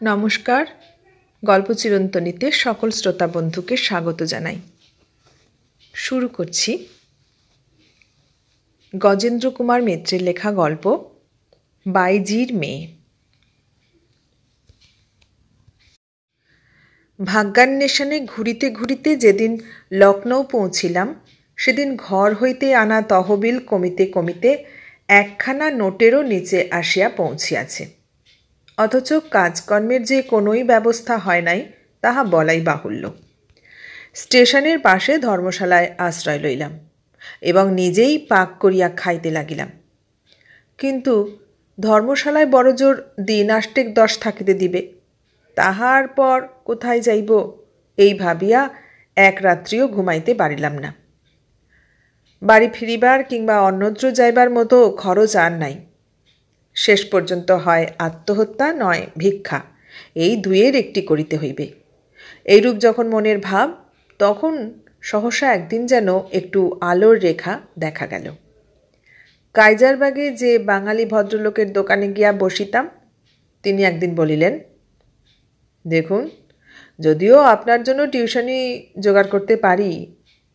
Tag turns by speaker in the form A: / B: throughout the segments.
A: নমস্কার। গল্প চিরন্তনীতে সকল শ্রোতা বন্ধুকে স্বাগত জানাই। শুরু করছি গজেন্দ্র কুমার মিত্রের লেখা গল্প বাইজির মেয়ে। ভাগ্যান্বেষণে ঘুরিতে ঘুরিতে যেদিন লখনৌ পৌঁছিলাম, সেদিন ঘর হইতে আনা তহবিল কমিতে কমিতে একখানা নোটেরও নিচে আসিয়া পৌঁছিয়াছে। অথচ কাজকর্মের যে কোনোই ব্যবস্থা হয় নাই তাহা বলাই বাহুল্য। স্টেশনের পাশে ধর্মশালায় আশ্রয় লইলাম এবং নিজেই পাক করিয়া খাইতে লাগিলাম। কিন্তু ধর্মশালায় বড়জোর দিন 8-10 থাকিতে দিবে, তাহার পর কোথায় যাইব এই ভাবিয়া এক রাত্রিও ঘুমাইতে পারিলাম না। বাড়ি ফিরিবার কিংবা অন্যত্র যাইবার মতো খরচ আর নাই। শেষ পর্যন্ত হয় আত্মহত্যা নয় ভিক্ষা, এই দুইয়ের একটি করিতে হইবে। এইরূপ যখন মনের ভাব, তখন সহসা একদিন যেন একটু আলোর রেখা দেখা গেল। কাইজারবাগে যে বাঙালি ভদ্রলোকের দোকানে গিয়া বসিতাম, তিনি একদিন বলিলেন, দেখুন, যদিও আপনার জন্য টিউশনি জোগাড় করতে পারি,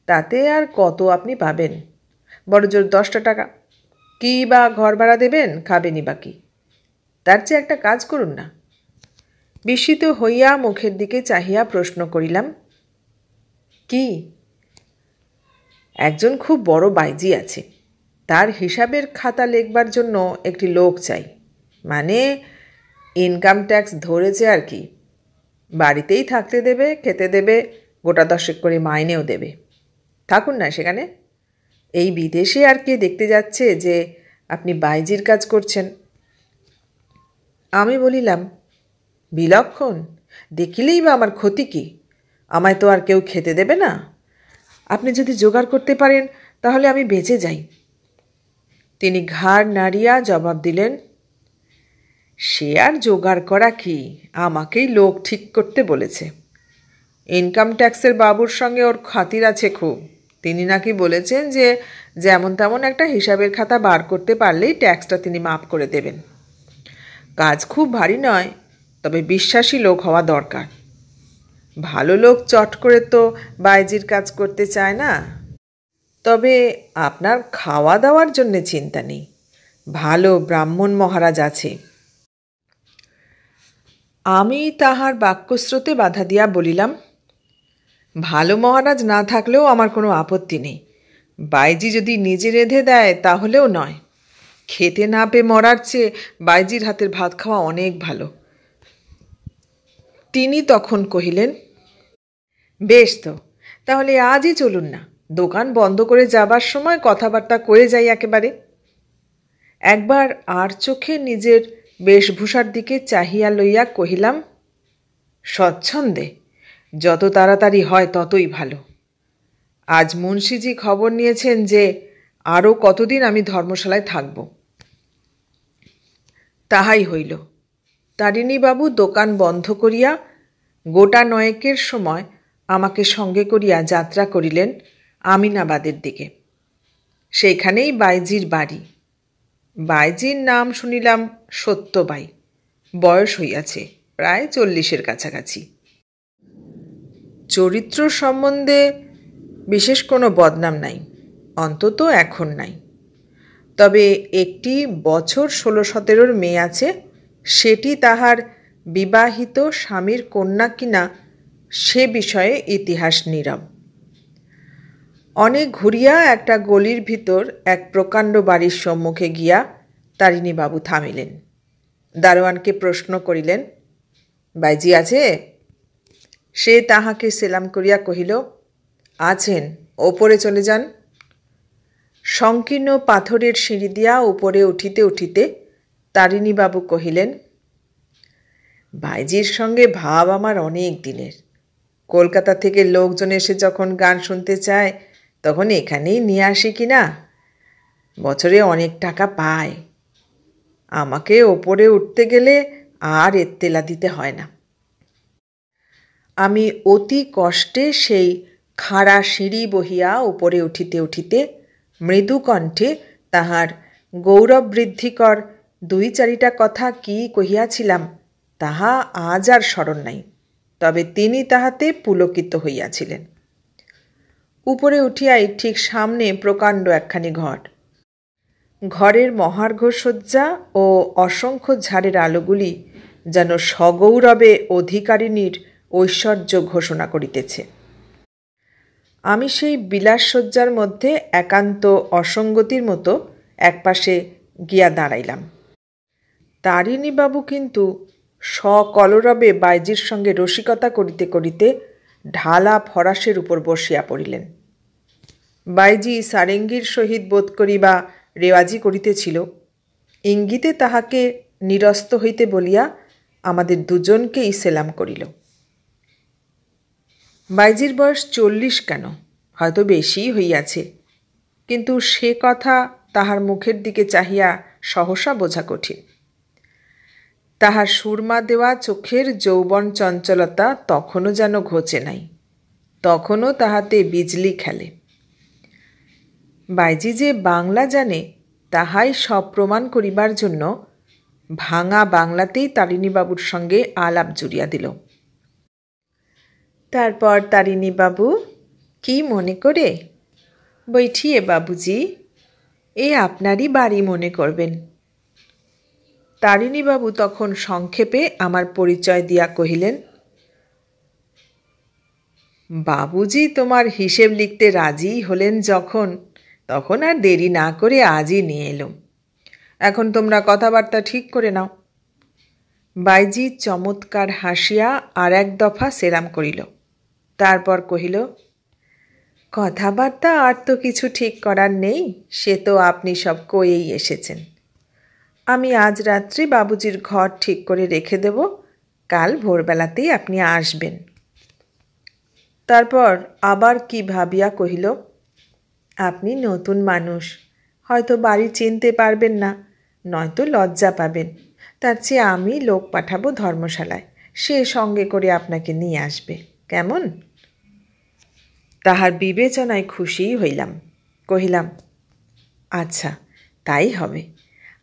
A: তাতে আর কত আপনি পাবেন? বড়জোর 10 টাকা। কি বা ঘর ভাড়া দেবেন, খাবেনই বাকি। তার চেয়ে একটা কাজ করুন না। বিস্মিত হইয়া মুখের দিকে চাহিয়া প্রশ্ন করিলাম, কি? একজন খুব বড় বাইজি আছে, তার হিসাবের খাতা লিখবার জন্য একটি লোক চাই। মানে ইনকাম ট্যাক্স ধরেছে আর কি। বাড়িতেই থাকতে দেবে, খেতে দেবে, গোটা 10 করে মাইনেও দেবে। থাকুন না সেখানে। এই বিদেশে আর কে দেখতে যাচ্ছে যে আপনি বাইজির কাজ করছেন? আমি বলিলাম, বিলক্ষণ, দেখিলেই বা আমার ক্ষতি কি? আমায় তো আর কেউ খেতে দেবে না। আপনি যদি জোগাড় করতে পারেন তাহলে আমি বেঁচে যাই। তিনি ঘাড় নাড়িয়া জবাব দিলেন, সে আর জোগাড় করা কি, আমাকেই লোক ঠিক করতে বলেছে। ইনকাম ট্যাক্সের বাবুর সঙ্গে ওর খাতির আছে খুব। তিনি নাকি বলেছেন যে যেমন তেমন একটা হিসাবের খাতা বার করতে পারলেই ট্যাক্সটা তিনি মাফ করে দেবেন। কাজ খুব ভারী নয়, তবে বিশ্বাসী লোক হওয়া দরকার। ভালো লোক চট করে তো বাইজির কাজ করতে চায় না। তবে আপনার খাওয়া দাওয়ার জন্যে চিন্তা নেই, ভালো ব্রাহ্মণ মহারাজ আছে। আমি তাহার বাক্যস্রোতে বাধা দিয়া বলিলাম, ভালো মহারাজ না থাকলেও আমার কোনো আপত্তি নেই। বাইজি যদি নিজে রেঁধে দেয় তাহলেও নয়। খেতে না পেয়ে মরার চেয়ে বাইজির হাতের ভাত খাওয়া অনেক ভালো। তিনি তখন কহিলেন, বেশ তো, তাহলে আজই চলুন না। দোকান বন্ধ করে যাবার সময় কথাবার্তা করে যাই একেবারে। একবার আর চোখে নিজের বেশভূষার দিকে চাহিয়া লইয়া কহিলাম, স্বচ্ছন্দে, যত তাড়াতাড়ি হয় ততই ভালো। আজ মুন্সিজি খবর নিয়েছেন যে আরও কতদিন আমি ধর্মশালায় থাকব। তাহাই হইল। তারিণীবাবু দোকান বন্ধ করিয়া গোটা 9 সময় আমাকে সঙ্গে করিয়া যাত্রা করিলেন আমিনাবাদের দিকে। সেইখানেই বাইজির বাড়ি। বাইজির নাম শুনিলাম সত্যবাই। বয়স হইয়াছে প্রায় 40-এর কাছাকাছি। চরিত্র সম্বন্ধে বিশেষ কোনো বদনাম নাই, অন্তত এখন নাই। তবে একটি বছর 16-17 মেয়ে আছে, সেটি তাহার বিবাহিত স্বামীর কন্যা কিনা সে বিষয়ে ইতিহাস নীরব। অনেক ঘুরিয়া একটা গলির ভিতর এক প্রকাণ্ড বাড়ির সম্মুখে গিয়া তারিণীবাবু থামিলেন। দারোয়ানকে প্রশ্ন করিলেন, বাইজি আছে? সে তাহাকে সেলাম করিয়া কহিল, আছেন, ওপরে চলে যান। সংকীর্ণ পাথরের সিঁড়ি দিয়া উপরে উঠিতে উঠিতে তারিণীবাবু কহিলেন, বাইজির সঙ্গে ভাব আমার অনেক দিনের। কলকাতা থেকে লোকজন এসে যখন গান শুনতে চায় তখন এখানেই নিয়ে আসি কি না। বছরে অনেক টাকা পায়। আমাকে ওপরে উঠতে গেলে আর এত্তেলা দিতে হয় না। আমি অতি কষ্টে সেই খাড়া সিঁড়ি বহিয়া উপরে উঠিতে উঠিতে মৃদু কণ্ঠে তাহার গৌরব বৃদ্ধিকর 2-4টা কথা কি কহিয়াছিলাম তাহা আজ আর স্মরণ নাই, তবে তিনি তাহাতে পুলকিত হইয়াছিলেন। উপরে উঠিয়াই ঠিক সামনে প্রকাণ্ড একখানি ঘর। ঘরের মহার্ঘ শয্যা ও অসংখ্য ঝাড়ের আলোগুলি যেন সগৌরবে অধিকারিণীর ঐশ্বর্য ঘোষণা করিতেছে। আমি সেই বিলাসসজ্জার মধ্যে একান্ত অসঙ্গতির মতো একপাশে গিয়া দাঁড়াইলাম। তারিণীবাবু কিন্তু সকলরবে বাইজির সঙ্গে রসিকতা করিতে করিতে ঢালা ফরাসের উপর বসিয়া পড়িলেন। বাইজি সারেঙ্গীর সহিত বোধ করিবা রেওয়াজি করিতেছিল। ইঙ্গিতে তাহাকে নিরস্ত হইতে বলিয়া আমাদের দুজনকেই সেলাম করিল। বাইজির বয়স 40 কেন, হয়তো বেশিই হইয়াছে, কিন্তু সে কথা তাহার মুখের দিকে চাহিয়া সহসা বোঝা কঠিন। তাহার সুরমা দেওয়া চোখের যৌবন চঞ্চলতা তখনও যেন ঘোচে নাই, তখনও তাহাতে বিজলি খেলে। বাইজি যে বাংলা জানে তাহাই সব প্রমাণ করিবার জন্য ভাঙা বাংলাতেই তারিণীবাবুর সঙ্গে আলাপ জুড়িয়া দিল। তারপর তারিণীবাবু কি মনে করে, বৈঠিয়ে বাবুজি, এ আপনারই বাড়ি মনে করবেন। তারিণীবাবু তখন সংক্ষেপে আমার পরিচয় দিয়া কহিলেন, বাবুজি তোমার হিসেব লিখতে রাজি হলেন যখন, তখন আর দেরি না করে আজই নিয়ে এলুম। এখন তোমরা কথাবার্তা ঠিক করে নাও। বাইজি চমৎকার হাসিয়া আর এক দফা সেলাম করিল। তারপর কহিল, কথাবার্তা আর তো কিছু ঠিক করার নেই, সে তো আপনি সব কয়েই এসেছেন। আমি আজ রাত্রি বাবুজির ঘর ঠিক করে রেখে দেব, কাল ভোরবেলাতেই আপনি আসবেন। তারপর আবার কি ভাবিয়া কহিল, আপনি নতুন মানুষ, হয়তো বাড়ি চিনতে পারবেন না, নয়তো লজ্জা পাবেন, তার চেয়ে আমি লোক পাঠাবো ধর্মশালায়, সে সঙ্গে করে আপনাকে নিয়ে আসবে, কেমন? তাহার বিবেচনায় খুশিই হইলাম। কহিলাম, আচ্ছা তাই হবে,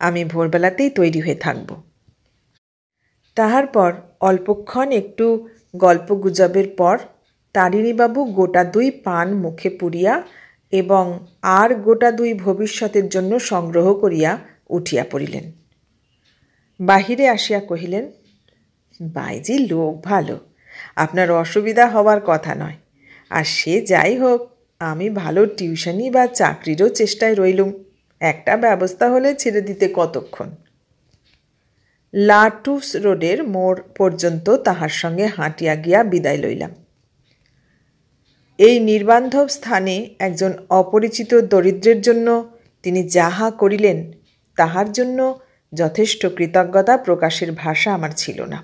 A: আমি ভোরবেলাতেই তৈরি হয়ে থাকব। তাহার পর অল্পক্ষণ একটু গল্প গুজবের পর তারিণীবাবু গোটা 2 পান মুখে পুরিয়া এবং আর গোটা 2 ভবিষ্যতের জন্য সংগ্রহ করিয়া উঠিয়া পড়িলেন। বাহিরে আসিয়া কহিলেন, বাইজি লোক ভালো, আপনার অসুবিধা হবার কথা নয়, আর সে যাই হোক, আমি ভালো টিউশনি বা চাকরিরও চেষ্টায় রইলুম, একটা ব্যবস্থা হলে ছেড়ে দিতে কতক্ষণ। লাটুস রোডের মোড় পর্যন্ত তাহার সঙ্গে হাঁটিয়া গিয়া বিদায় লইলাম। এই নির্বান্ধব স্থানে একজন অপরিচিত দরিদ্রের জন্য তিনি যাহা করিলেন, তাহার জন্য যথেষ্ট কৃতজ্ঞতা প্রকাশের ভাষা আমার ছিল না।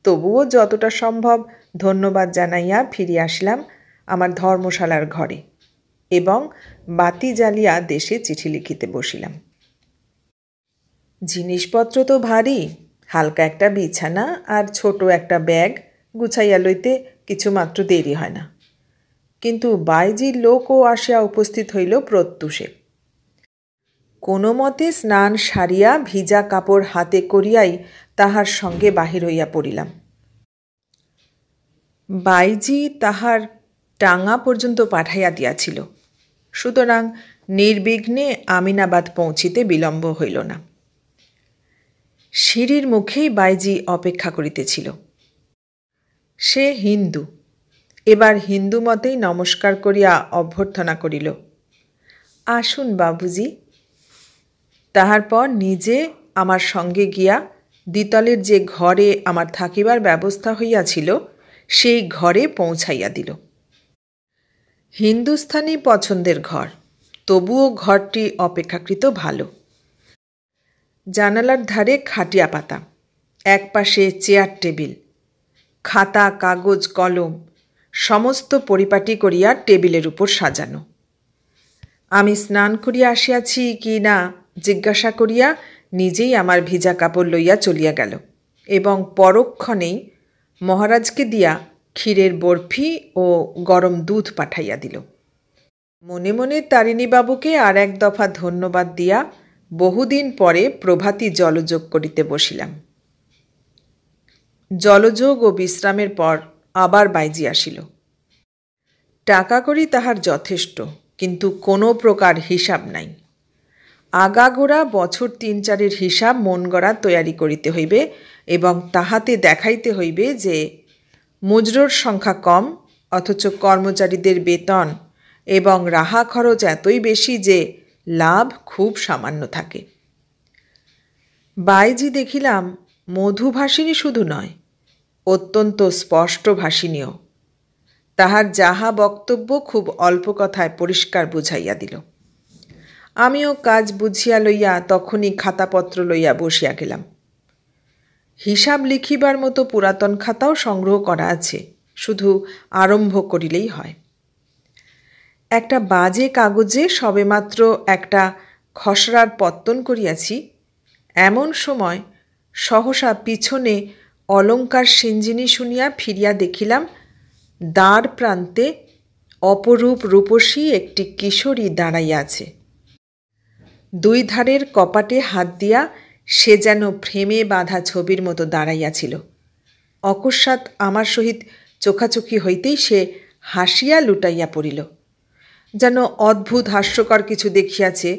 A: তবুও যতটা সম্ভব ধন্যবাদ জানাইয়া ফিরিয়া আসলাম আমার ধর্মশালার ঘরে এবং বাতি জ্বালিয়া দেশে চিঠি লিখিতে বসিলাম। জিনিসপত্র তো ভারী, হালকা একটা বিছানা আর ছোট একটা ব্যাগ গুছাইয়া লইতে কিছুমাত্র দেরি হয় না, কিন্তু বাইজির লোকও আসিয়া উপস্থিত হইল প্রত্যুষে। কোনো মতে স্নান সারিয়া ভিজা কাপড় হাতে করিয়াই তাহার সঙ্গে বাহির হইয়া পড়িলাম। বাইজি তাহার টাঙ্গা পর্যন্ত পাঠাইয়া দিয়াছিল, সুতরাং নির্বিঘ্নে আমিনাবাদ পৌঁছিতে বিলম্ব হইল না। সিঁড়ির মুখেই বাইজি অপেক্ষা করিতেছিল। সে হিন্দু, এবার হিন্দু মতেই নমস্কার করিয়া অভ্যর্থনা করিল, আসুন বাবুজি। তাহার পর নিজে আমার সঙ্গে গিয়া দ্বিতলের যে ঘরে আমার থাকিবার ব্যবস্থা হইয়াছিল সেই ঘরে পৌঁছাইয়া দিল। হিন্দুস্থানি পছন্দের ঘর, তবুও ঘরটি অপেক্ষাকৃত ভালো। জানালার ধারে খাটিয়া পাতা, একপাশে চেয়ার টেবিল, খাতা কাগজ কলম সমস্ত পরিপাটি করিয়া টেবিলের উপর সাজানো। আমি স্নান করিয়া আসিয়াছি কি না জিজ্ঞাসা করিয়া নিজেই আমার ভিজা কাপড় লইয়া চলিয়া গেল এবং পরক্ষণেই মহারাজকে দিয়া ক্ষীরের বরফি ও গরম দুধ পাঠাইয়া দিল। মনে মনে তারিণীবাবুকে আর এক দফা ধন্যবাদ দিয়া বহুদিন পরে প্রভাতী জলযোগ করিতে বসিলাম। জলযোগ ও বিশ্রামের পর আবার বাইজি আসিল। টাকা কড়ি তাহার যথেষ্ট, কিন্তু কোনো প্রকার হিসাব নাই। আগাগোড়া বছর ৩-৪ হিসাব মন গড়া তৈয়ারি করিতে হইবে এবং তাহাতে দেখাইতে হইবে যে মুজরোর সংখ্যা কম, অথচ কর্মচারীদের বেতন এবং রাহা খরচ এতই বেশি যে লাভ খুব সামান্য থাকে। বাইজি দেখিলাম মধুভাষিনী শুধু নয়, অত্যন্ত স্পষ্ট ভাষিনীও। তাহার যাহা বক্তব্য খুব অল্প কথায় পরিষ্কার বুঝাইয়া দিল। আমিও কাজ বুঝিয়া লইয়া তখনই খাতাপত্র লইয়া বসিয়া গেলাম। হিসাব লিখিবার মতো পুরাতন খাতাও সংগ্রহ করা আছে, শুধু আরম্ভ করিলেই হয়। একটা বাজে কাগজে সবেমাত্র একটা খসড়ার পত্তন করিয়াছি, এমন সময় সহসা পিছনে অলঙ্কার সিঞ্জিনী শুনিয়া ফিরিয়া দেখিলাম দ্বার প্রান্তে অপরূপ রূপসী একটি কিশোরী দাঁড়াইয়া আছে। দুই ধারের কপাটে হাত দিয়া সে যেন ফ্রেমে বাঁধা ছবির মতো দাঁড়াইয়াছিল। অকস্মাৎ আমার সহিত চোখাচোখি হইতেই সে হাসিয়া লুটাইয়া পড়িল, যেন অদ্ভুত হাস্যকর কিছু দেখিয়াছে।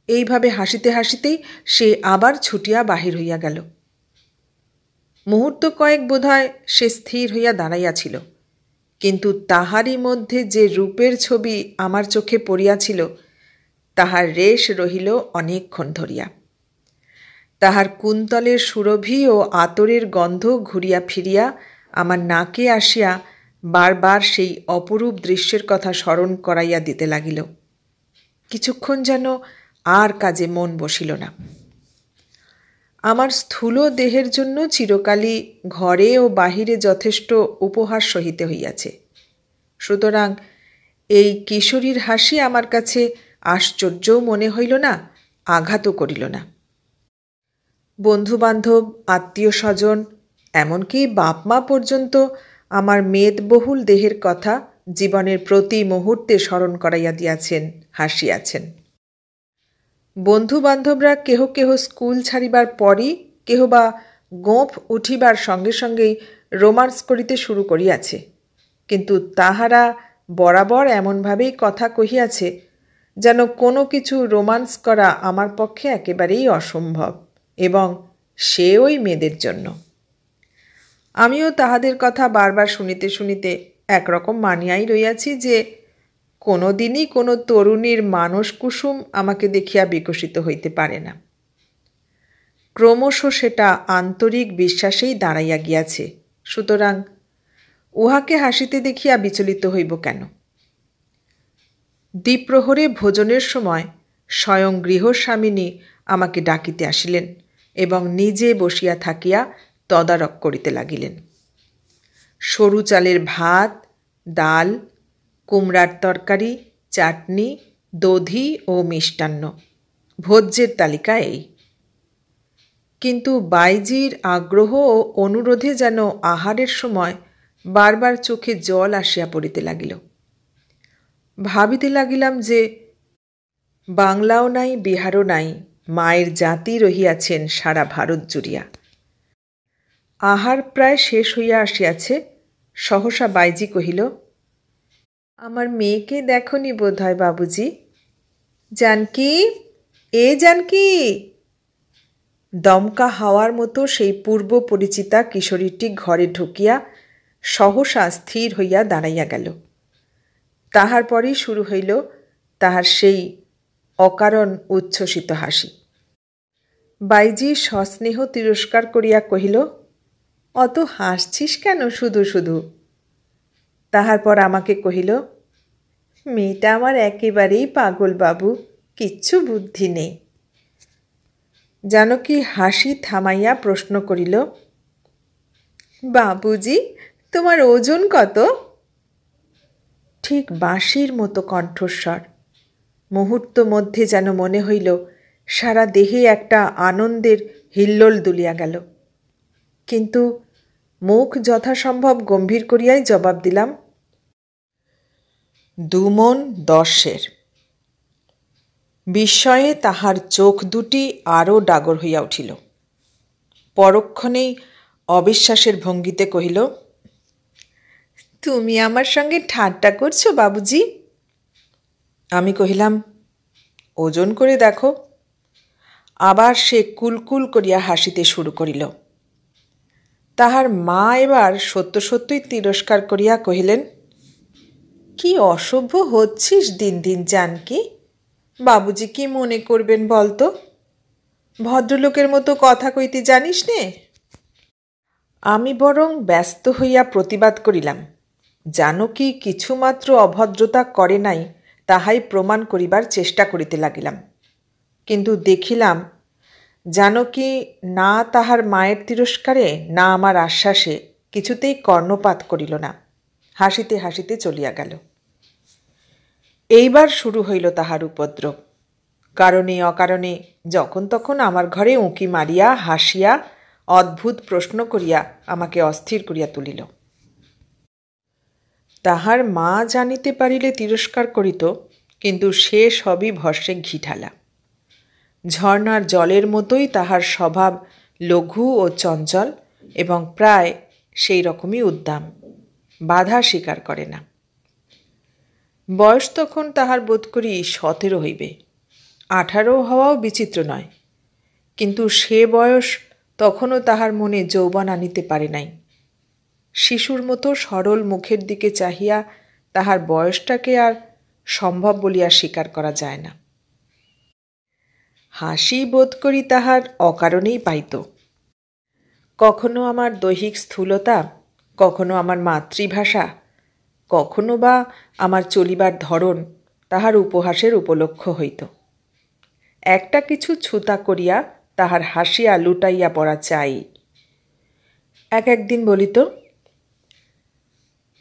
A: এইভাবে হাসিতে হাসিতেই সে আবার ছুটিয়া বাহির হইয়া গেল। মুহূর্ত কয়েক বোধহয় সে স্থির হইয়া দাঁড়াইয়াছিল, কিন্তু তাহারই মধ্যে যে রূপের ছবি আমার চোখে পড়িয়াছিল তাহার রেশ রহিল অনেকক্ষণ ধরিয়া। তাহার কুন্তলের সুরভি ও আতরের গন্ধ ঘুরিয়া ফিরিয়া আমার নাকে আসিয়া বারবার সেই অপরূপ দৃশ্যের কথা স্মরণ করাইয়া দিতে লাগিল। কিছুক্ষণ যেন আর কাজে মন বসিল না। আমার স্থূল দেহের জন্য চিরকালই ঘরে ও বাহিরে যথেষ্ট উপহাস সহিতে হইয়াছে। সুতরাং এই কিশোরীর হাসি আমার কাছে আশ্চর্যও মনে হইল না, আঘাতও করিল না। বন্ধুবান্ধব, আত্মীয় স্বজন, এমনকি বাপ মা পর্যন্ত আমার মেদবহুল দেহের কথা জীবনের প্রতি মুহূর্তে স্মরণ করাইয়া দিয়াছেন, হাসিয়াছেন। বন্ধুবান্ধবরা কেহ কেহ স্কুল ছাড়িবার পরই, কেহ বা গোঁফ উঠিবার সঙ্গে সঙ্গেই রোমান্স করিতে শুরু করিয়াছে, কিন্তু তাহারা বরাবর এমনভাবেই কথা কহিয়াছে যেন কোনো কিছু রোমান্স করা আমার পক্ষে একেবারেই অসম্ভব, এবং সে ওই মেয়েদের জন্য। আমিও তাহাদের কথা বারবার শুনিতে শুনিতে একরকম মানিয়াই রইয়াছি যে কোনো দিনই কোনো তরুণীর মানস কুসুম আমাকে দেখিয়া বিকশিত হইতে পারে না। ক্রমশ সেটা আন্তরিক বিশ্বাসেই দাঁড়াইয়া গিয়াছে, সুতরাং উহাকে হাসিতে দেখিয়া বিচলিত হইব কেন? দ্বিপ্রহরে ভোজনের সময় স্বয়ং গৃহস্বামিনী আমাকে ডাকিতে আসিলেন এবং নিজে বসিয়া থাকিয়া তদারক করিতে লাগিলেন। সরু চালের ভাত, ডাল, কুমড়ার তরকারি, চাটনি, দধি ও মিষ্টান্ন, ভোজ্যের তালিকা এই। কিন্তু বাইজির আগ্রহ ও অনুরোধে যেন আহারের সময় বারবার চোখে জল আসিয়া পড়িতে লাগিল। ভাবিতে লাগিলাম যে বাংলাও নাই, বিহারও নাই, মায়ের জাতি রহিয়াছেন সারা ভারত জুড়িয়া। আহার প্রায় শেষ হইয়া আসিয়াছে। সহসা বাইজি কহিল, আমার মেয়েকে দেখনি বোধ হয় বাবুজি। জানকি, এ জানকি। দমকা হাওয়ার মতো সেই পূর্ব পরিচিতা কিশোরীটি ঘরে ঢুকিয়া সহসা স্থির হইয়া দাঁড়াইয়া গেল। তাহার পরই শুরু হইল তাহার সেই অকারণ উচ্ছ্বসিত হাসি। বাইজি সস্নেহ তিরস্কার করিয়া কহিল, অত হাসছিস কেন শুধু শুধু? তাহার পর আমাকে কহিল, মেয়েটা আমার একেবারেই পাগল বাবু, কিচ্ছু বুদ্ধি নেই। জানকী হাসি থামাইয়া প্রশ্ন করিল, বাবুজি, তোমার ওজন কত? ঠিক বাঁশির মতো কণ্ঠস্বর। মুহূর্ত মধ্যে যেন মনে হইল সারা দেহে একটা আনন্দের হিল্লোল দুলিয়া গেল। কিন্তু মুখ যথাসম্ভব গম্ভীর করিয়াই জবাব দিলাম, 2 মণ 10। বিস্ময়ে তাহার চোখ দুটি আরও ডাগর হইয়া উঠিল। পরক্ষণেই অবিশ্বাসের ভঙ্গিতে কহিল, তুমি আমার সঙ্গে ঠাট্টা করছো বাবুজি? আমি কহিলাম, ওজন করে দেখো। আবার সে কুলকুল করিয়া হাসিতে শুরু করিল। তাহার মা এবার সত্য সত্যই তিরস্কার করিয়া কহিলেন, কি অসভ্য হচ্ছিস দিন দিন জানকি। বাবুজি কি মনে করবেন বলতো? ভদ্রলোকের মতো কথা কইতে জানিস নে? আমি বরং ব্যস্ত হইয়া প্রতিবাদ করিলাম, জানকী কিছুমাত্র অভদ্রতা করে নাই তাহাই প্রমাণ করিবার চেষ্টা করিতে লাগিলাম। কিন্তু দেখিলাম জানকী না তাহার মায়ের তিরস্কারে না আমার আশ্বাসে কিছুতেই কর্ণপাত করিল না, হাসিতে হাসিতে চলিয়া গেল। এইবার শুরু হইল তাহার উপদ্রব। কারণে অকারণে যখন তখন আমার ঘরে উঁকি মারিয়া হাসিয়া অদ্ভুত প্রশ্ন করিয়া আমাকে অস্থির করিয়া তুলিল। তাহার মা জানিতে পারিলে তিরস্কার করিত, কিন্তু সে সবই ভস্মে ঘি ঢালা। ঝর্নার জলের মতোই তাহার স্বভাব, লঘু ও চঞ্চল এবং প্রায় সেই রকমই উদ্দাম, বাধা স্বীকার করে না। বয়স তখন তাহার বোধ করি 17 হইবে, 18 হওয়াও বিচিত্র নয়, কিন্তু সে বয়স তখনও তাহার মনে যৌবন আনিতে পারে নাই। শিশুর মতো সরল মুখের দিকে চাহিয়া তাহার বয়সটাকে আর সম্ভব বলিয়া স্বীকার করা যায় না। হাসি বোধ করি তাহার অকারণেই পাইত। কখনো আমার দৈহিক স্থূলতা, কখনো আমার মাতৃভাষা, কখনো বা আমার চলিবার ধরন তাহার উপহাসের উপলক্ষ্য হইত। একটা কিছু ছুতা করিয়া তাহার হাসিয়া লুটাইয়া পড়া চাই। একদিন বলিত,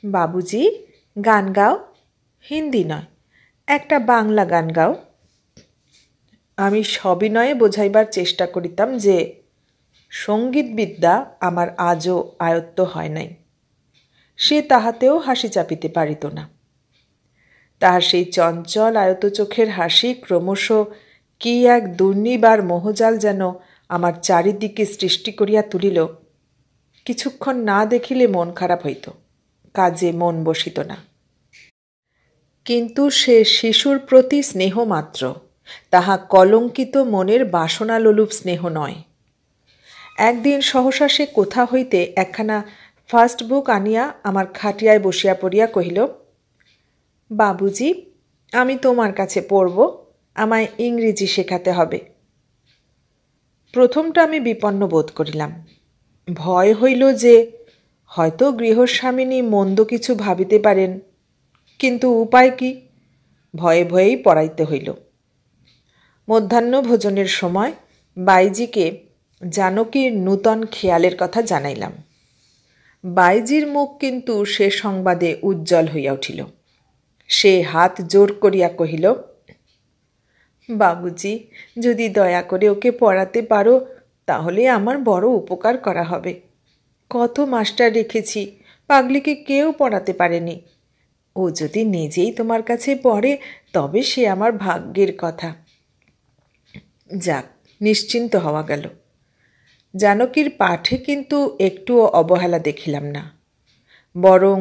A: বাবুজি গান গাও, হিন্দি নয়, একটা বাংলা গান গাও। আমি সবিনয়ে বোঝাইবার চেষ্টা করিতাম যে সঙ্গীতবিদ্যা আমার আজও আয়ত্ত হয় নাই। সে তাহাতেও হাসি চাপিতে পারিত না। তাহার সেই চঞ্চল আয়ত চোখের হাসি ক্রমশ কি এক দুর্নিবার মোহজাল যেন আমার চারিদিকে সৃষ্টি করিয়া তুলিল। কিছুক্ষণ না দেখিলে মন খারাপ হইত, কাজে মন বসিত না। কিন্তু সে শিশুর প্রতি স্নেহ মাত্র, তাহা কলঙ্কিত মনের বাসনালোলুপ স্নেহ নয়। একদিন সহসা সে কোথা হইতে একখানা ফার্স্ট বুক আনিয়া আমার খাটিয়ায় বসিয়া পড়িয়া কহিল, বাবুজি আমি তোমার কাছে পড়ব, আমায় ইংরেজি শেখাতে হবে। প্রথমটা আমি বিপন্ন বোধ করিলাম। ভয় হইল যে হয়তো গৃহস্বামিনী মন্দ কিছু ভাবিতে পারেন, কিন্তু উপায় কি? ভয়ে ভয়েই পড়াইতে হইল। মধ্যাহ্ন ভোজনের সময় বাইজিকে জানকীর নূতন খেয়ালের কথা জানাইলাম। বাইজির মুখ কিন্তু সে সংবাদে উজ্জ্বল হইয়া উঠিল। সে হাত জোর করিয়া কহিল, বাবুজি যদি দয়া করে ওকে পড়াতে পারো তাহলে আমার বড় উপকার করা হবে। কত মাস্টার রেখেছি, পাগলিকে কেউ পড়াতে পারেনি। ও যদি নিজেই তোমার কাছে পড়ে তবে সে আমার ভাগ্যের কথা। যাক, নিশ্চিন্ত হওয়া গেল। জানকীর পাঠে কিন্তু একটুও অবহেলা দেখিলাম না, বরং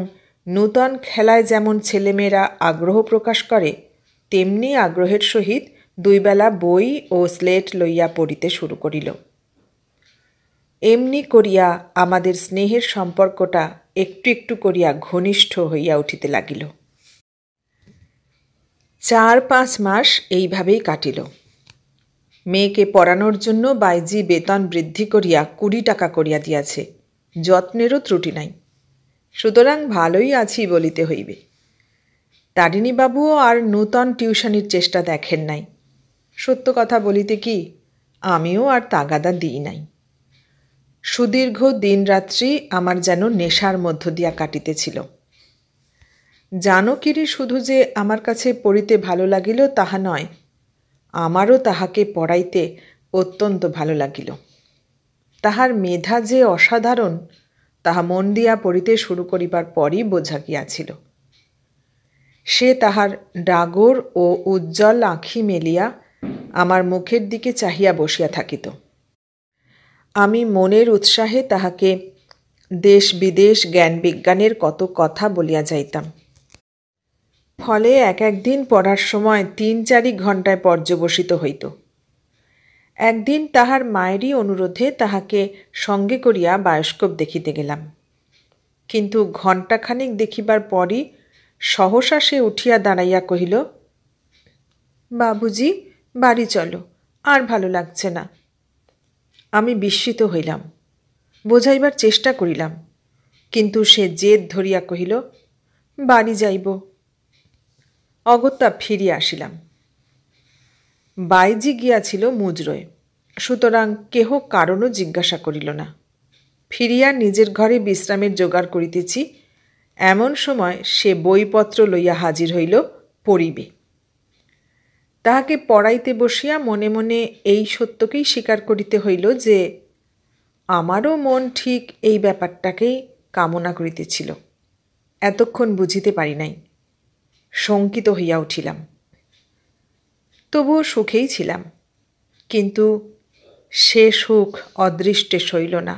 A: নূতন খেলায় যেমন ছেলেমেয়েরা আগ্রহ প্রকাশ করে তেমনি আগ্রহের সহিত 2 বেলা বই ও স্লেট লইয়া পড়িতে শুরু করিল। এমনি করিয়া আমাদের স্নেহের সম্পর্কটা একটু একটু করিয়া ঘনিষ্ঠ হইয়া উঠিতে লাগিল। 4-5 মাস এইভাবেই কাটিল। মেয়েকে পড়ানোর জন্য বাইজি বেতন বৃদ্ধি করিয়া 20 টাকা করিয়া দিয়াছে, যত্নেরও ত্রুটি নাই। সুতরাং ভালোই আছি বলিতে হইবে। তারিণীবাবুও আর নূতন টিউশনির চেষ্টা দেখেন নাই। সত্য কথা বলিতে কি, আমিও আর তাগাদা দিই নাই। সুদীর্ঘ দিনরাত্রি আমার যেন নেশার মধ্য দিয়া কাটিতেছিল। জানকীরই শুধু যে আমার কাছে পড়িতে ভালো লাগিল তাহা নয়, আমারও তাহাকে পড়াইতে অত্যন্ত ভালো লাগিল। তাহার মেধা যে অসাধারণ তাহা মন দিয়া পড়িতে শুরু করিবার পরই বোঝা গিয়াছিল। সে তাহার ডাগর ও উজ্জ্বল আঁখি মেলিয়া আমার মুখের দিকে চাহিয়া বসিয়া থাকিত। আমি মনের উৎসাহে তাহাকে দেশ বিদেশ জ্ঞান বিজ্ঞানের কত কথা বলিয়া যাইতাম। ফলে এক একদিন পড়ার সময় ৩-৪ ঘণ্টায় পর্যবসিত হইত। একদিন তাহার মায়েরই অনুরোধে তাহাকে সঙ্গে করিয়া বায়োস্কোপ দেখিতে গেলাম। কিন্তু ঘণ্টাখানিক দেখিবার পরই সহসা সে উঠিয়া দাঁড়াইয়া কহিল, বাবুজি, বাড়ি চলো, আর ভালো লাগছে না। আমি বিস্মিত হইলাম, বোঝাইবার চেষ্টা করিলাম, কিন্তু সে জেদ ধরিয়া কহিল, বাড়ি যাইব। অগত্যা ফিরিয়া আসিলাম। বাইজি গিয়াছিল মুজরোয়, সুতরাং কেহ কারণও জিজ্ঞাসা করিল না। ফিরিয়া নিজের ঘরে বিশ্রামের জোগাড় করিতেছি, এমন সময় সে বইপত্র লইয়া হাজির হইল, পড়িবে। তাহাকে পড়াইতে বসিয়া মনে মনে এই সত্যকেই স্বীকার করিতে হইল যে আমারও মন ঠিক এই ব্যাপারটাকেই কামনা করিতেছিল। এতক্ষণ বুঝিতে পারি নাই, শঙ্কিত হইয়া উঠিলাম। তবুও সুখেই ছিলাম, কিন্তু সে সুখ অদৃষ্টে সইল না।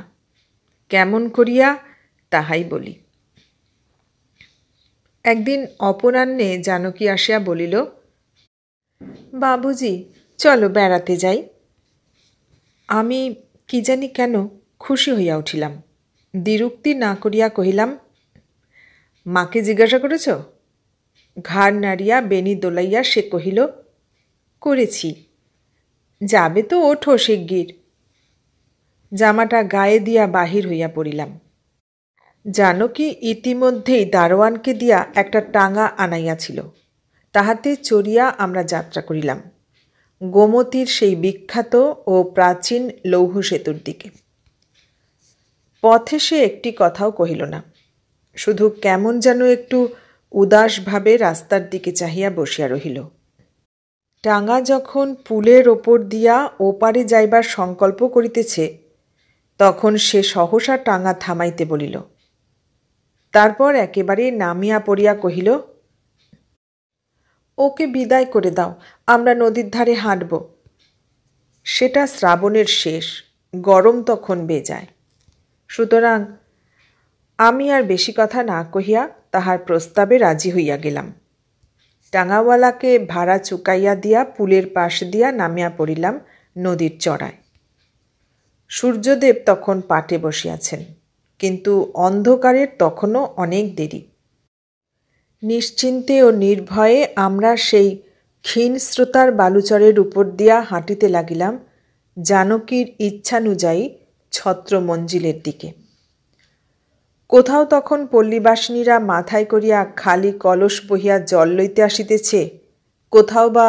A: কেমন করিয়া তাহাই বলি। একদিন অপরাহ্নে জানকী আসিয়া বলিল, বাবুজি, চলো বেড়াতে যাই। আমি কি জানি কেন খুশি হইয়া উঠিলাম। দ্বিরুক্তি না করিয়া কহিলাম, মাকে জিজ্ঞাসা করেছ? ঘাড় নাড়িয়া বেনি দোলাইয়া সে কহিল, করেছি। যাবে তো ওঠো শিগগির। জামাটা গায়ে দিয়া বাহির হইয়া পড়িলাম। জানকী ইতিমধ্যেই দারোয়ানকে দিয়া একটা টাঙা আনাইয়াছিল, তাহাতে চড়িয়া আমরা যাত্রা করিলাম গোমতীর সেই বিখ্যাত ও প্রাচীন লৌহ সেতুর দিকে। পথে সে একটি কথাও কহিল না, শুধু কেমন যেন একটু উদাসভাবে রাস্তার দিকে চাহিয়া বসিয়া রহিল। টাঙা যখন পুলের ওপর দিয়া ওপারে যাইবার সংকল্প করিতেছে, তখন সে সহসা টাঙা থামাইতে বলিল। তারপর একেবারে নামিয়া পড়িয়া কহিল, ওকে বিদায় করে দাও, আমরা নদীর ধারে হাঁটব। সেটা শ্রাবণের শেষ, গরম তখন বেজায়। সুতরাং আমি আর বেশি কথা না কহিয়া তাহার প্রস্তাবে রাজি হইয়া গেলাম। টাঙাওয়ালাকে ভাড়া চুকাইয়া দিয়া পুলের পাশ দিয়া নামিয়া পড়িলাম নদীর চড়ায়। সূর্যদেব তখন পাটে বসিয়াছেন, কিন্তু অন্ধকারের তখনও অনেক দেরি। নিশ্চিন্তে ও নির্ভয়ে আমরা সেই ক্ষীণস্রোতার বালুচরের উপর দিয়া হাঁটিতে লাগিলাম জানকীর ইচ্ছানুযায়ী ছত্রমঞ্জিলের দিকে। কোথাও তখন পল্লীবাসিনীরা মাথায় করিয়া খালি কলস বহিয়া জল লইতে আসিতেছে, কোথাও বা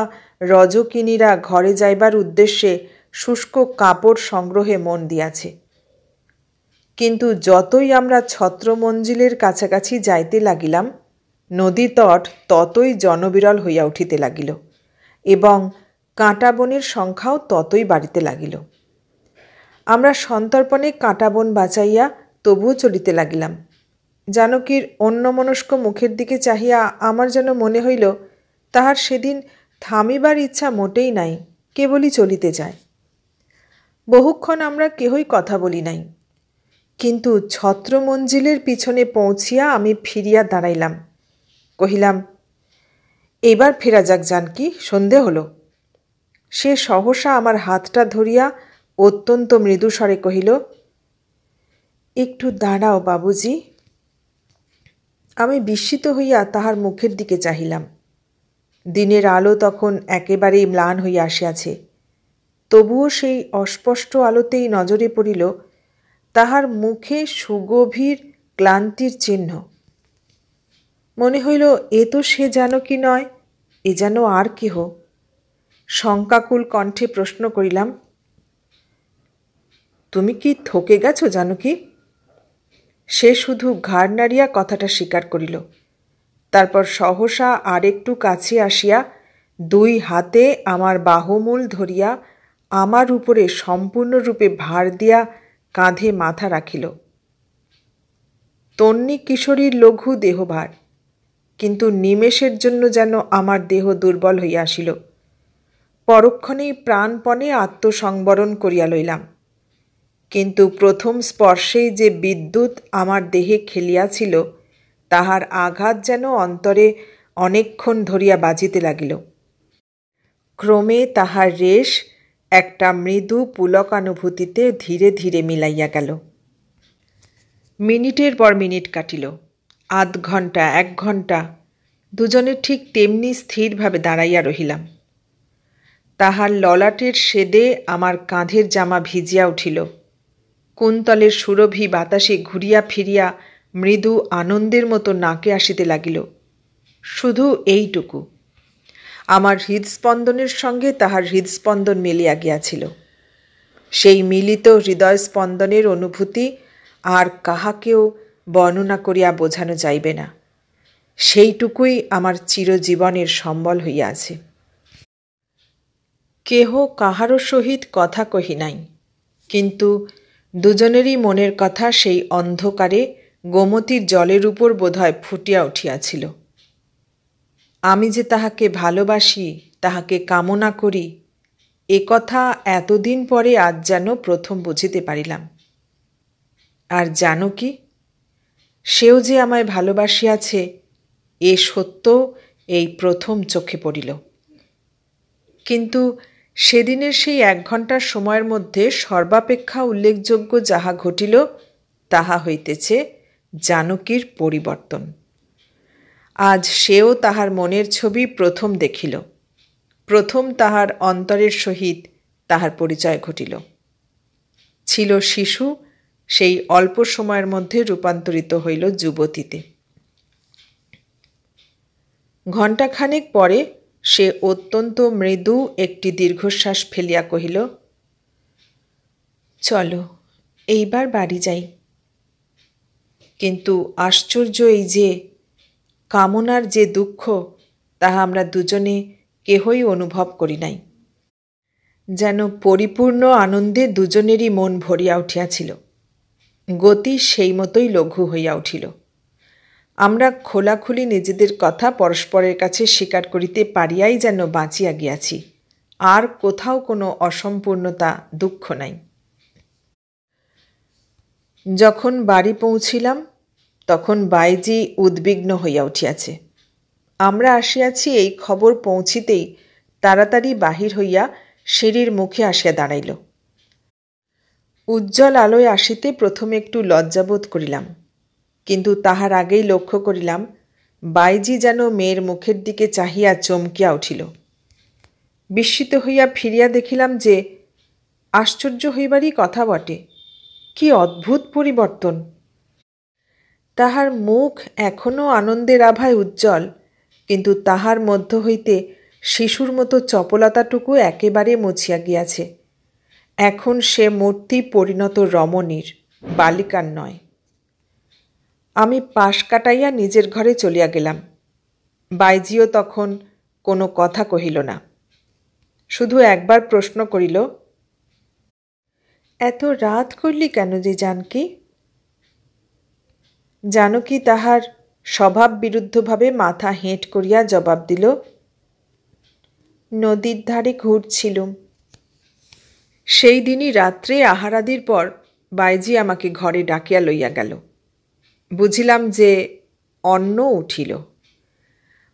A: রজকিনীরা ঘরে যাইবার উদ্দেশ্যে শুষ্ক কাপড় সংগ্রহে মন দিয়াছে। কিন্তু যতই আমরা ছত্রমঞ্জিলের কাছাকাছি যাইতে লাগিলাম, নদীতট ততই জনবিরল হইয়া উঠিতে লাগিল এবং কাঁটাবনের সংখ্যাও ততই বাড়িতে লাগিল। আমরা সন্তর্পণে কাঁটাবন বাঁচাইয়া তবুও চলিতে লাগিলাম। জানকীর অন্যমনস্ক মুখের দিকে চাহিয়া আমার যেন মনে হইল তাহার সেদিন থামিবার ইচ্ছা মোটেই নাই, কেবলই চলিতে যায়। বহুক্ষণ আমরা কেহই কথা বলি নাই, কিন্তু ছত্রমঞ্জিলের পিছনে পৌঁছিয়া আমি ফিরিয়া দাঁড়াইলাম। কহিলাম, এবার ফেরা যাক জানকী, সন্ধে হল। সে সহসা আমার হাতটা ধরিয়া অত্যন্ত মৃদুস্বরে কহিল, একটু দাঁড়াও বাবুজি। আমি বিস্মিত হইয়া তাহার মুখের দিকে চাহিলাম। দিনের আলো তখন একেবারেই ম্লান হইয়া আসিয়াছে, তবুও সেই অস্পষ্ট আলোতেই নজরে পড়িল তাহার মুখে সুগভীর ক্লান্তির চিহ্ন। মনে হইল এ তো সে জানকী নয়, এ যেন আর কেহ। শঙ্কাকুল কণ্ঠে প্রশ্ন করিলাম, তুমি কি থকে গেছ জানকী? সে শুধু ঘাড় নাড়িয়া কথাটা স্বীকার করিল। তারপর সহসা আরেকটু কাছে আসিয়া 2 হাতে আমার বাহুমূল ধরিয়া আমার উপরে সম্পূর্ণরূপে ভার দিয়া কাঁধে মাথা রাখিল। তন্নী কিশোরীর লঘু দেহভার, কিন্তু নিমেষের জন্য যেন আমার দেহ দুর্বল হইয়া আসিল। পরক্ষণেই প্রাণপণে আত্মসংবরণ করিয়া লইলাম। কিন্তু প্রথম স্পর্শেই যে বিদ্যুৎ আমার দেহে খেলিয়াছিল, তাহার আঘাত যেন অন্তরে অনেকক্ষণ ধরিয়া বাজিতে লাগিল। ক্রমে তাহার রেশ একটা মৃদু পুলকানুভূতিতে ধীরে ধীরে মিলাইয়া গেল। মিনিটের পর মিনিট কাটিল, আধ ঘণ্টা, 1 ঘণ্টা। দুজনে ঠিক তেমনি স্থিরভাবে দাঁড়াইয়া রহিলাম। তাহার ললাটের সেদে আমার কাঁধের জামা ভিজিয়া উঠিল। কুন্তলের সুরভি বাতাসে ঘুরিয়া ফিরিয়া মৃদু আনন্দের মতো নাকে আসিতে লাগিল। শুধু এইটুকু। আমার হৃদস্পন্দনের সঙ্গে তাহার হৃদস্পন্দন মিলিয়া গিয়াছিল। সেই মিলিত হৃদয়স্পন্দনের অনুভূতি আর কাহাকেও বর্ণনা করিয়া বোঝানো যাইবে না। সেইটুকুই আমার চিরজীবনের সম্বল হইয়া আছে। কেহ কাহারও সহিত কথা কহি নাই, কিন্তু দুজনেরই মনের কথা সেই অন্ধকারে গোমতীর জলের উপর বোধহয় ফুটিয়া উঠিয়াছিল। আমি যে তাহাকে ভালোবাসি, তাহাকে কামনা করি, এ কথা এতদিন পরে আজ যেন প্রথম বুঝিতে পারিলাম। আর জানো কি, সেও যে আমায় ভালোবাসিয়াছে, এ সত্য এই প্রথম চোখে পড়িল। কিন্তু সেদিনের সেই 1 ঘণ্টার সময়ের মধ্যে সর্বাপেক্ষা উল্লেখযোগ্য যাহা ঘটিল, তাহা হইতেছে জানকীর পরিবর্তন। আজ সেও তাহার মনের ছবি প্রথম দেখিল, প্রথম তাহার অন্তরের সহিত তাহার পরিচয় ঘটিল। ছিল শিশু, সেই অল্প সময়ের মধ্যে রূপান্তরিত হইল যুবতীতে। ঘণ্টাখানেক পরে সে অত্যন্ত মৃদু একটি দীর্ঘশ্বাস ফেলিয়া কহিল, চলো এইবার বাড়ি যাই। কিন্তু আশ্চর্য এই যে, কামনার যে দুঃখ, তাহা আমরা দুজনে কেহই অনুভব করি নাই। যেন পরিপূর্ণ আনন্দে দুজনেরই মন ভরিয়া উঠিয়াছিল। গতি সেই মতোই লঘু হইয়া উঠিল। আমরা খোলাখুলি নিজেদের কথা পরস্পরের কাছে স্বীকার করিতে পারিয়াই যেন বাঁচিয়া গিয়াছি। আর কোথাও কোনো অসম্পূর্ণতা, দুঃখ নাই। যখন বাড়ি পৌঁছিলাম, তখন বাইজি উদ্বিগ্ন হইয়া উঠিয়াছে। আমরা আসিয়াছি এই খবর পৌঁছিতেই তাড়াতাড়ি বাহির হইয়া সিঁড়ির মুখে আসিয়া দাঁড়াইল। উজ্জ্বল আলোয় আসিতে প্রথমে একটু লজ্জাবোধ করিলাম, কিন্তু তাহার আগেই লক্ষ্য করিলাম বাইজি যেন মেয়ের মুখের দিকে চাহিয়া চমকিয়া উঠিল। বিস্মিত হইয়া ফিরিয়া দেখিলাম যে আশ্চর্য হইবারই কথা বটে। কি অদ্ভুত পরিবর্তন! তাহার মুখ এখনও আনন্দের আভায় উজ্জ্বল, কিন্তু তাহার মধ্য হইতে শিশুর মতো চপলতাটুকু একেবারে মুছিয়া গিয়াছে। এখন সে মূর্তি পরিণত রমণীর, বালিকার নয়। আমি পাশ কাটাইয়া নিজের ঘরে চলিয়া গেলাম। বাইজিও তখন কোনো কথা কহিল না, শুধু একবার প্রশ্ন করিল, এত রাত করলি কেন যে জানকী? জানকী তাহার স্বভাব বিরুদ্ধভাবে মাথা হেঁট করিয়া জবাব দিল, নদীর ধারে ঘুরছিলুম। সেই দিনই রাত্রে আহারাদির পর বাইজি আমাকে ঘরে ডাকিয়া লইয়া গেল। বুঝিলাম যে অন্ন উঠিল।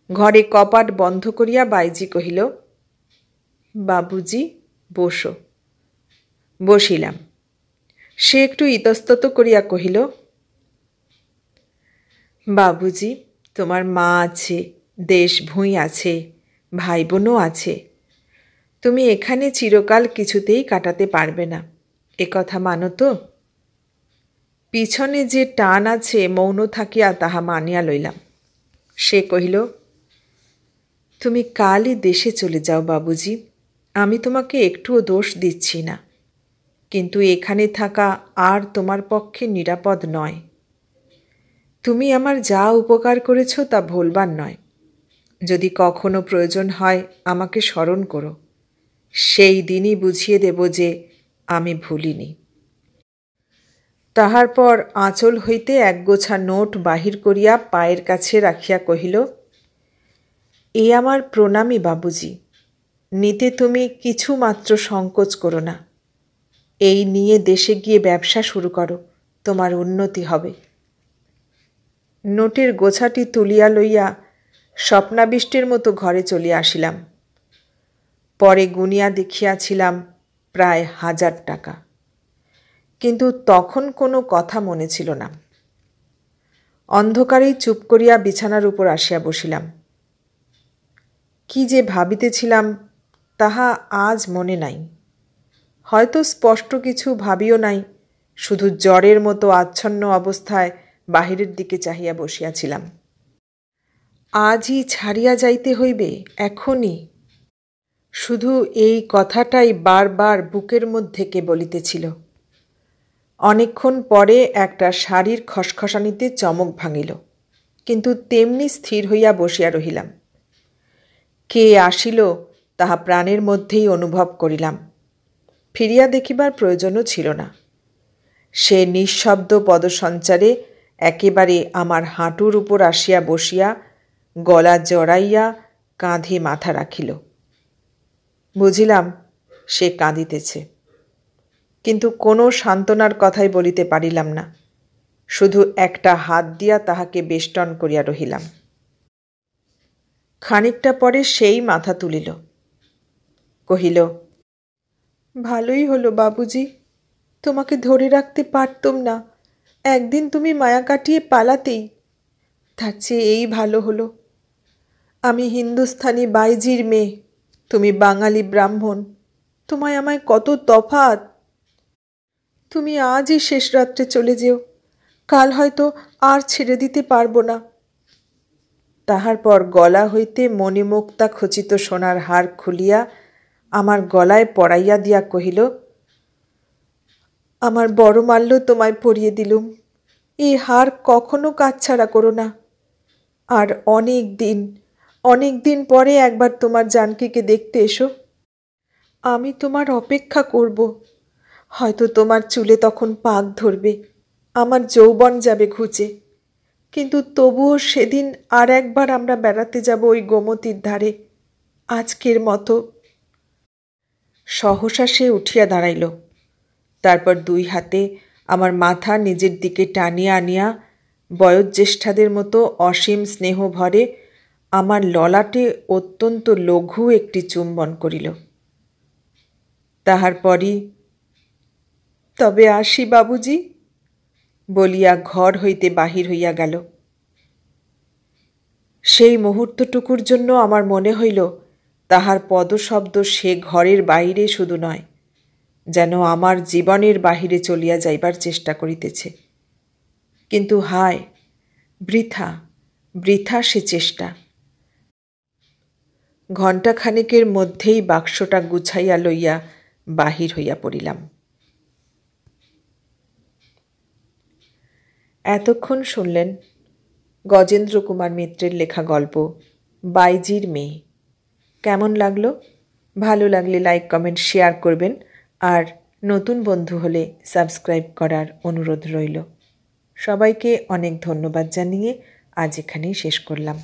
A: ঘরে কপাট বন্ধ করিয়া বাইজি কহিল, বাবুজি বসো। বসিলাম। সে একটু ইতস্তত করিয়া কহিল, বাবুজি, তোমার মা আছে, দেশ ভুঁই আছে, ভাই বোনও আছে। তুমি এখানে চিরকাল কিছুতেই কাটাতে পারবে না, এ কথা মানো তো? পিছনে যে টান আছে মৌন থাকিয়া তাহা মানিয়া লইলাম। সে কহিল, তুমি কালই দেশে চলে যাও বাবুজি, আমি তোমাকে একটুও দোষ দিচ্ছি না, কিন্তু এখানে থাকা আর তোমার পক্ষে নিরাপদ নয়। তুমি আমার যা উপকার করেছ তা ভুলবার নয়। যদি কখনো প্রয়োজন হয় আমাকে স্মরণ করো, সেই দিনই বুঝিয়ে দেব যে আমি ভুলিনি। তাহার পর আঁচল হইতে একগোছা নোট বাহির করিয়া পায়ের কাছে রাখিয়া কহিল, এ আমার প্রণামী বাবুজি, নিতে তুমি কিছু মাত্র সংকোচ করো না। এই নিয়ে দেশে গিয়ে ব্যবসা শুরু করো, তোমার উন্নতি হবে। নোটের গোছাটি তুলিয়া লইয়া স্বপ্নাবিষ্টের মতো ঘরে চলিয়া আসিলাম। পরে গুনিয়া দেখিয়াছিলাম প্রায় 1000 টাকা, কিন্তু তখন কোনো কথা মনে ছিল না। অন্ধকারেই চুপ করিয়া বিছানার উপর আসিয়া বসিলাম। কি যে ভাবিতেছিলাম তাহা আজ মনে নাই। হয়তো স্পষ্ট কিছু ভাবিও নাই, শুধু জ্বরের মতো আচ্ছন্ন অবস্থায় বাহিরের দিকে চাহিয়া বসিয়াছিলাম। আজই ছাড়িয়া যাইতে হইবে, এখনই। শুধু এই কথাটাই বারবার বুকের মধ্যে কে বলিতেছিল। অনেকক্ষণ পরে একটা শাড়ির খসখসানিতে চমক ভাঙিল, কিন্তু তেমনি স্থির হইয়া বসিয়া রহিলাম। কে আসিল তাহা প্রাণের মধ্যেই অনুভব করিলাম। ফিরিয়া দেখিবার প্রয়োজনও ছিল না। সে নিঃশব্দ পদসঞ্চারে একেবারে আমার হাঁটুর উপর আসিয়া বসিয়া গলা জড়াইয়া কাঁধে মাথা রাখিল। বুঝিলাম সে কাঁদিতেছে, কিন্তু কোনো সান্ত্বনার কথাই বলিতে পারিলাম না। শুধু একটা হাত দিয়া তাহাকে বেষ্টন করিয়া রহিলাম। খানিকটা পরে সেই মাথা তুলিল, কহিল, ভালোই হলো বাবুজি, তোমাকে ধরে রাখতে পারতুম না। একদিন তুমি মায়া কাটিয়ে পালাতেই। তার চেয়ে এই ভালো হলো। আমি হিন্দুস্থানি বাইজির মেয়ে, তুমি বাঙালি ব্রাহ্মণ। তোমায় আমায় কত তফাৎ। তুমি আজই শেষ রাত্রে চলে যেও, কাল হয়তো আর ছেড়ে দিতে পারবো না। তাহার পর গলা হইতে মণিমুক্তা খচিত সোনার হার খুলিয়া আমার গলায় পরাইয়া দিয়া কহিল, আমার বড় মাল্য তোমায় পরিয়ে দিলুম। এই হার কখনো কাছছাড়া করো না। আর অনেক দিন পরে একবার তোমার জানকীকে দেখতে এসো। আমি তোমার অপেক্ষা করব। হয়তো তোমার চুলে তখন পাক ধরবে, আমার যৌবন যাবে ঘুচে, কিন্তু তবুও সেদিন আর একবার আমরা বেড়াতে যাব ওই গোমতীর ধারে, আজকের মতো। সহসা সে উঠিয়া দাঁড়াইল। তারপর 2 হাতে আমার মাথা নিজের দিকে টানিয়া আনিয়া বয়োজ্যেষ্ঠাদের মতো অসীম স্নেহ ভরে আমার ললাটে অত্যন্ত লঘু একটি চুম্বন করিল। তাহার পরই, তবে আসি বাবুজি, বলিয়া ঘর হইতে বাহির হইয়া গেল। সেই মুহূর্তটুকুর জন্য আমার মনে হইল তাহার পদশব্দ সে ঘরের বাহিরে শুধু নয়, যেন আমার জীবনের বাহিরে চলিয়া যাইবার চেষ্টা করিতেছে। কিন্তু হায়, বৃথা সে চেষ্টা। ঘণ্টাখানেকের মধ্যেই বাক্সটা গুছাইয়া লইয়া বাহির হইয়া পড়িলাম। এতক্ষণ শুনলেন গজেন্দ্র কুমার মিত্রের লেখা গল্প বাইজির মেয়ে। কেমন লাগলো? ভালো লাগলে লাইক, কমেন্ট, শেয়ার করবেন। আর নতুন বন্ধু হলে সাবস্ক্রাইব করার অনুরোধ রইল। সবাইকে অনেক ধন্যবাদ জানিয়ে আজ এখানেই শেষ করলাম।